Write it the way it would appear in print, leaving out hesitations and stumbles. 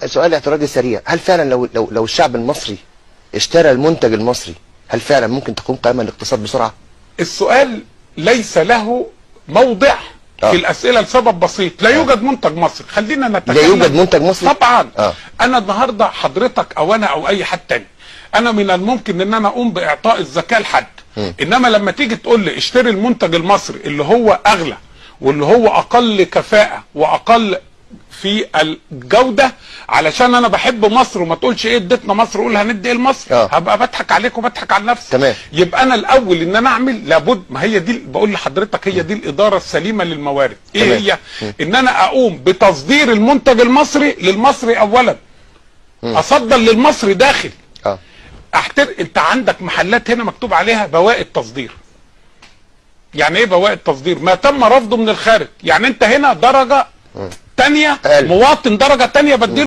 سؤال اعتراضي سريع، هل فعلا لو الشعب المصري اشترى المنتج المصري هل فعلا ممكن تقوم قائمة الاقتصاد بسرعة؟ السؤال ليس له موضع في الأسئلة لسبب بسيط، لا يوجد منتج مصري. خلينا نتكلم. لا يوجد منتج مصري؟ طبعا. أنا النهاردة حضرتك أو أنا أو أي حد تاني، أنا من الممكن إن أنا أقوم بإعطاء الزكاة لحد، إنما لما تيجي تقول لي اشتري المنتج المصري اللي هو أغلى واللي هو أقل كفاءة وأقل في الجودة علشان انا بحب مصر، وما تقولش ايه اديتنا مصر قول هندي ايه لمصر، هبقى بضحك عليك وبضحك على نفسي. تمام. يبقى انا الاول ان انا اعمل لابد، ما هي دي بقول لحضرتك هي دي الاداره السليمه للموارد. ايه تمام. هي ان انا اقوم بتصدير المنتج المصري للمصري اولا، اصدر للمصري داخل. انت عندك محلات هنا مكتوب عليها بواقي تصدير. يعني ايه بواقي تصدير؟ ما تم رفضه من الخارج. يعني انت هنا درجه تانية، مواطن درجة تانية بديله